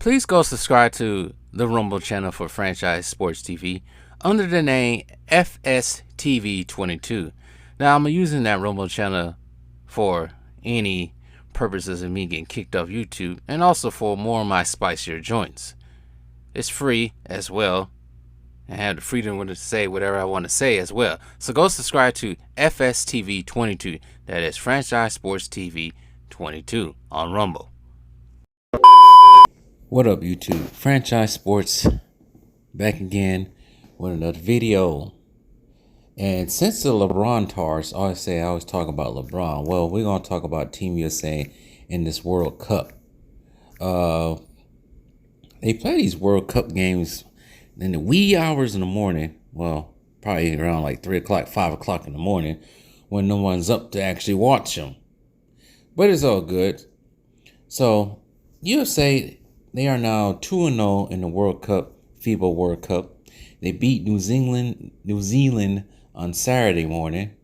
Please go subscribe to the Rumble channel for Franchise Sports TV under the name FSTV22. Now, I'm using that Rumble channel for any purposes of me getting kicked off YouTube and also for more of my spicier joints. It's free as well. I have the freedom to say whatever I want to say as well. So go subscribe to FSTV22. That is Franchise Sports TV 22 on Rumble. What up, YouTube? Franchise Sports back again with another video. And since the LeBron tars, I always talk about LeBron. Well, we're gonna talk about Team USA in this World Cup. They play these World Cup games in the wee hours in the morning. Well, probably around like 3 o'clock, 5 o'clock in the morning, when no one's up to actually watch them. But it's all good. So USA, they are now 2-0 in the World Cup, FIBA World Cup. They beat New Zealand on Saturday morning.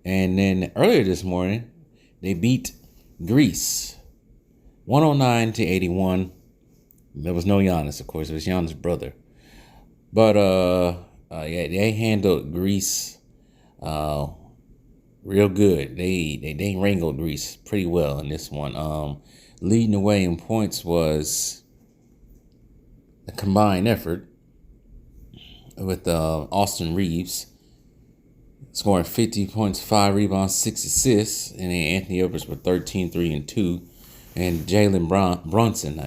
And then earlier this morning, they beat Greece 109-81. There was no Giannis, of course. It was Giannis' brother. But yeah, they handled Greece real good. They wrangled Greece pretty well in this one. Leading the way in points was a combined effort with Austin Reeves scoring 50 points, 5 rebounds, 6 assists, and then Anthony Edwards with 13, 3, and 2. And Jalen Brunson,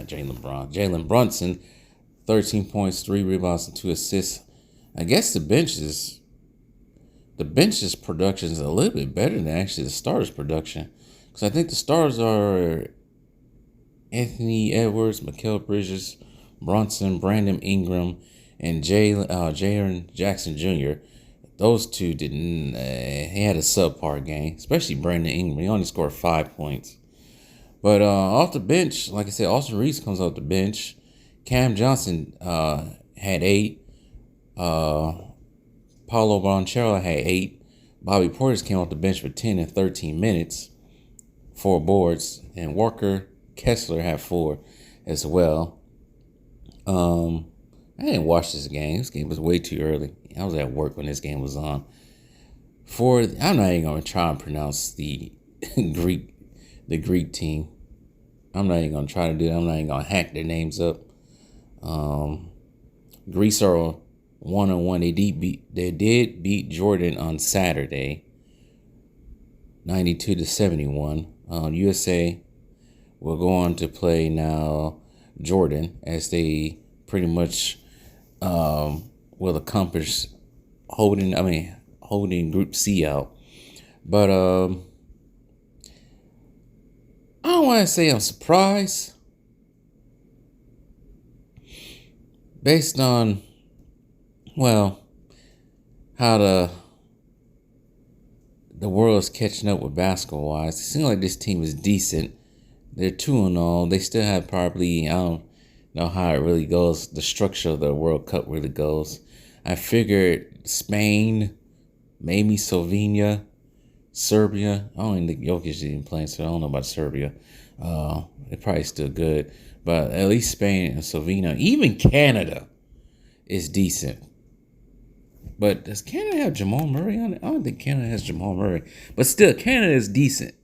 13 points, 3 rebounds, and 2 assists. I guess the bench's production is a little bit better than actually the starters' production, because I think the stars are Anthony Edwards, Mikal Bridges, Brunson, Brandon Ingram, and Jaren Jackson Jr. Those two didn't. He had a subpar game, especially Brandon Ingram. He only scored 5 points. But off the bench, like I said, Austin Reeves comes off the bench. Cam Johnson had 8. Paulo Banchero had 8. Bobby Portis came off the bench for 10 and 13 minutes, 4 boards, and Walker Kessler had 4 as well. I didn't watch this game. This game was way too early. I was at work when this game was on. I'm not even gonna try and pronounce the Greek team. I'm not even gonna try to do that. I'm not even gonna hack their names up. Greece are 1-1. They did beat Jordan on Saturday, 92-71. USA will go on to play now Jordan, as they pretty much will accomplish holding Group C out. But I don't want to say I'm surprised, based on, well, how the world is catching up with basketball-wise. It seems like this team is decent. They're 2-0. They still have probably, I don't know how it really goes, the structure of the World Cup really goes. I figured Spain, maybe Slovenia, Serbia. I don't even think Jokic is even playing, so I don't know about Serbia. They're probably still good. But at least Spain and Slovenia, even Canada, is decent. But does Canada have Jamal Murray on it? I don't think Canada has Jamal Murray. But still, Canada is decent.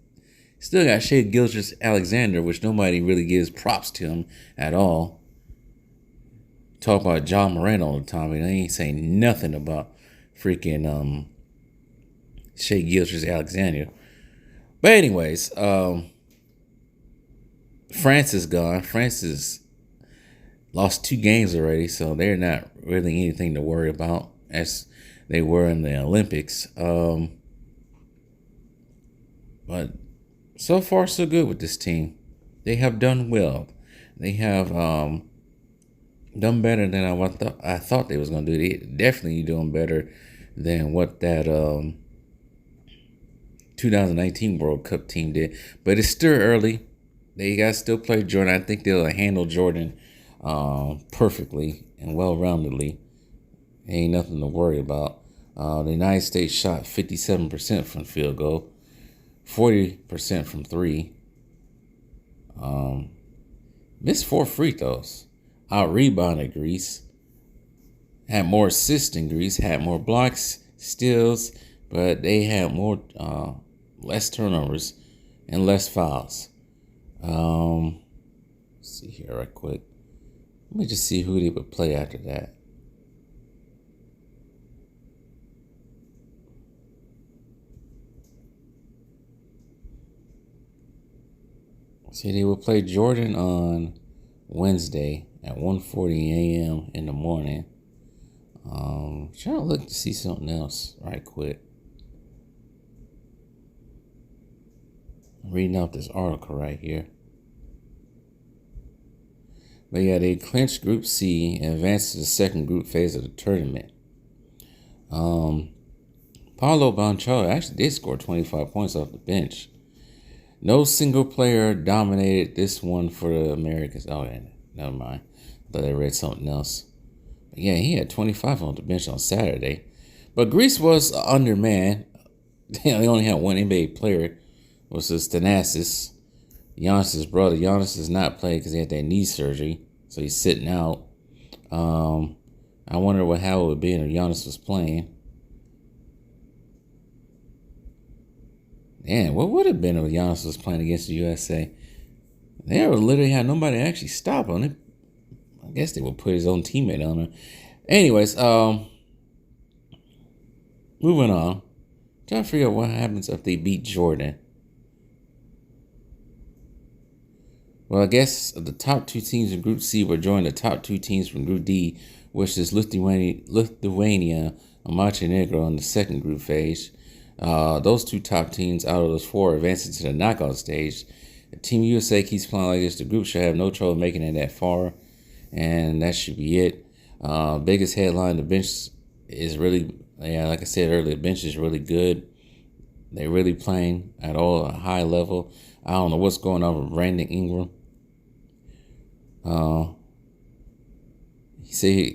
Still got Shea Gilgeous-Alexander, which nobody really gives props to him at all. Talk about John Morant all the time, and they ain't saying nothing about freaking Shea Gilgeous-Alexander. But anyways, France is gone. France has lost 2 games already, so they're not really anything to worry about as they were in the Olympics. But so far, so good with this team. They have done well. They have done better than I thought they was going to do. They definitely doing better than what that 2019 World Cup team did. But it's still early. They got to still play Jordan. I think they'll handle Jordan perfectly and well-roundedly. Ain't nothing to worry about. The United States shot 57% from field goal, 40% from 3. missed 4 free throws. Out rebounded Greece. Had more assists than Greece. Had more blocks, steals, but they had more less turnovers and less fouls. Let's see here right quick. Let me just see who they would play after that. See, they would play Jordan on Wednesday at 1:40 a.m. in the morning. Trying to look to see something else right quick. I'm reading out this article right here. But yeah, they clinched Group C and advanced to the second group phase of the tournament. Paulo Banchero actually did score 25 points off the bench. No single player dominated this one for the Americans. Oh, yeah, never mind. I thought I read something else. But yeah, he had 25 on the bench on Saturday. But Greece was undermanned. They only had one NBA player, which was Thanasis, Giannis' brother. Giannis does not play because he had that knee surgery, so he's sitting out. I wonder how it would be if Giannis was playing. Man, what would it have been if Giannis was playing against the USA? They would literally have nobody to actually stop on it. I guess they would put his own teammate on him. Anyways, moving on. Trying to figure out what happens if they beat Jordan. Well, I guess the top 2 teams in Group C will join the top 2 teams from Group D, which is Lithuania and Montenegro in the second group phase. Those 2 top teams out of those 4 advancing to the knockout stage. If Team USA keeps playing like this, the group should have no trouble making it that far, and that should be it. Biggest headline, the bench is really, like I said earlier, the bench is really good. They're really playing at all a high level. I don't know what's going on with Brandon Ingram. He said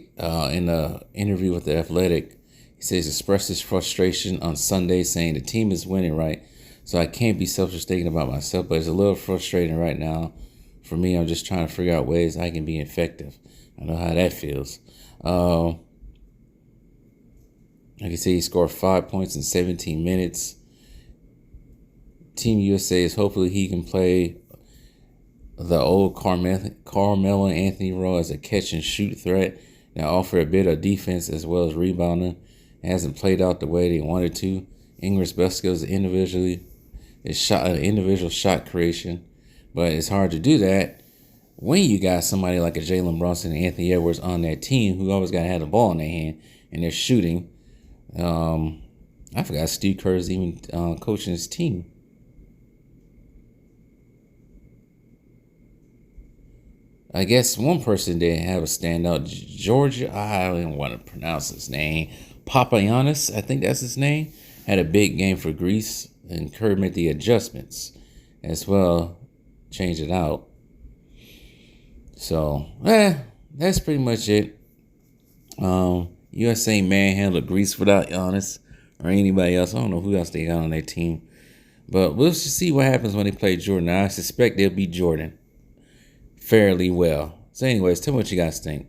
in an interview with The Athletic, he says he expressed his frustration on Sunday, saying the team is winning right, so I can't be selfish thinking about myself, but it's a little frustrating right now. For me, I'm just trying to figure out ways I can be effective. I know how that feels. Like I say, he scored 5 points in 17 minutes. Team USA is hopefully he can play the old Carmelo Anthony role as a catch and shoot threat and offer a bit of defense as well as rebounding. It hasn't played out the way they wanted to. Ingram's best skills individual shot creation, but it's hard to do that when you got somebody like a Jalen Brunson and Anthony Edwards on that team who always got to have the ball in their hand and they're shooting. I forgot Steve Kerr is even coaching his team. I guess one person didn't have a standout. Georgia, I don't even want to pronounce his name. Giannis, I think that's his name, had a big game for Greece, and Kerr made the adjustments as well, change it out. So, that's pretty much it. USA manhandled Greece without Giannis or anybody else. I don't know who else they got on their team. But we'll just see what happens when they play Jordan. I suspect they'll beat Jordan fairly well. So anyways, tell me what you guys think.